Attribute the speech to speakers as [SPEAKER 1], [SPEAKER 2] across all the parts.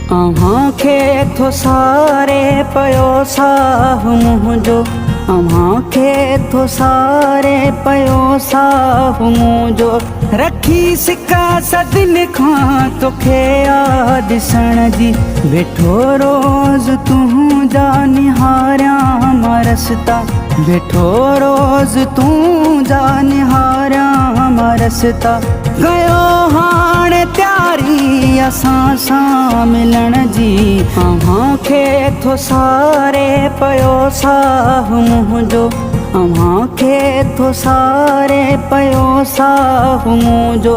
[SPEAKER 1] खे थो सारे पयो साहु मुंहिंजो, खे थो सारे पयो साहु मुंहिंजो। रखी सिका सदिन खां तोखे याद ॾिसण जी, वेठो रोज़ तूं जा निहारियां मां रस्ता, वेठो रोज़ तूं जा निहारियां मां रस्ता। गयो हाणे त्यारी असां सां मिलण जी, खे थो सारे पयो साहु मुंहिंजो, खे थो सारे पयो साहु मुंहिंजो।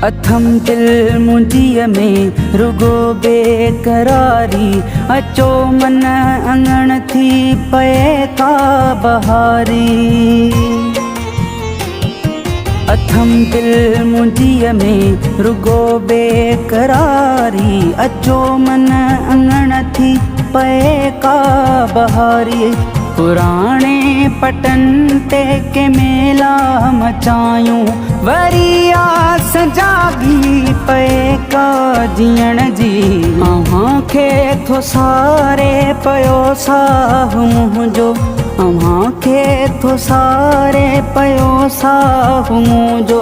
[SPEAKER 1] अथम दिल मुंहिंजीअ में रुगो बेकरारी, अचो मन अंगण थी पए का बहारी। अथम दिल मुंहिंजीअ में रुगो बेकरारी, अचो मन अंगण थी पए का बहारी। पुराणे पटन ते के मेला मचायूं, वरी आस जागी पए का जीअण जी, खे थो सारे पयो साहु मुंहिंजो, खे थो सारे पयो साहु मुंहिंजो।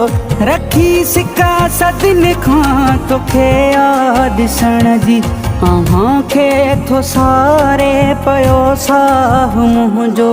[SPEAKER 1] रखी सिका सदिन खां तोखे याद ॾिसण जी, खे थो सारे पयो साहु मुंहिंजो।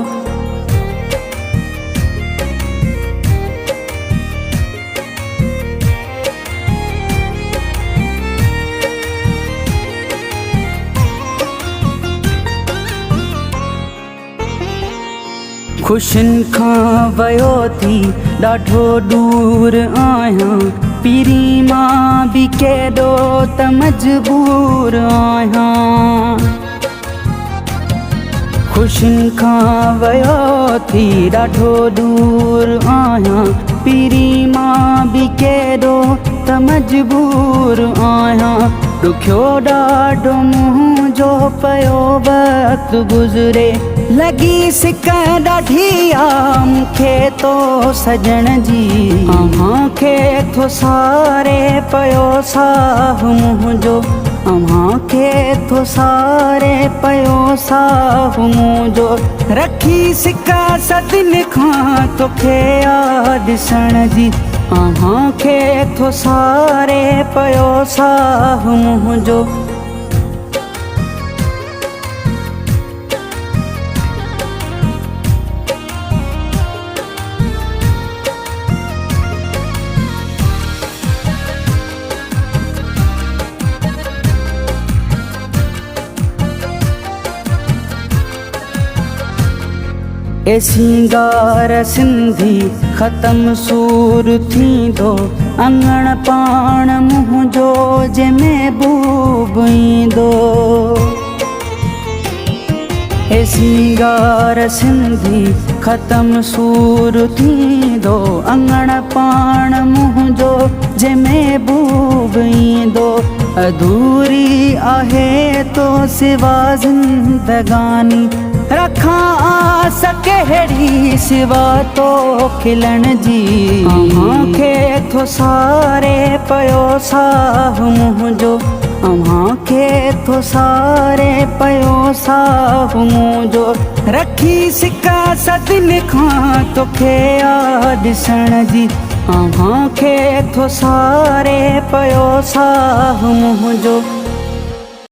[SPEAKER 1] ख़ुशियुनि खां वयो थी ॾाढो दूर आहियां, पीरी मां बि केॾो त मजबूर आहियां। ख़ुशियुनि खां वयो थी ॾाढो दूर आहियां, पीरी मां बि केॾो त मजबूर आहियां। ॾुखियो ॾाढो मुंहिंजो पयो वक़्तु गुज़रे, लॻी सिक ॾाढी आ मूंखे तो सजण जी, खे थो सारे पयो साहु मुंहिंजो, खे थो सारे पयो साहु मुंहिंजो। रखी सिका सदिन खां तोखे याद ॾिसण जी, खे थो सारे पयो साहु मुंहिंजो। ए सिंगार सिंधी ख़तम सूर थींदो, अंगण पाण मुंहिंजो जंहिंमें बूब ईंदो। ए सिंगार सिंधी ख़तम सूर थींदो, अंगण पाण मुंहिंजो जंहिंमें बूब ईंदो। अधूरी आहे तो सिवा ज़िंदगानी, रखां आस कहिड़ी सिवा तो खिलण जी, खे थो सारे पयो साहु मुंहिंजो, खे थो सारे पयो साहु मुंहिंजो। रखी सिका सदिन खां तोखे याद ॾिसण जी, खे थो सारे पयो साहु मुंहिंजो।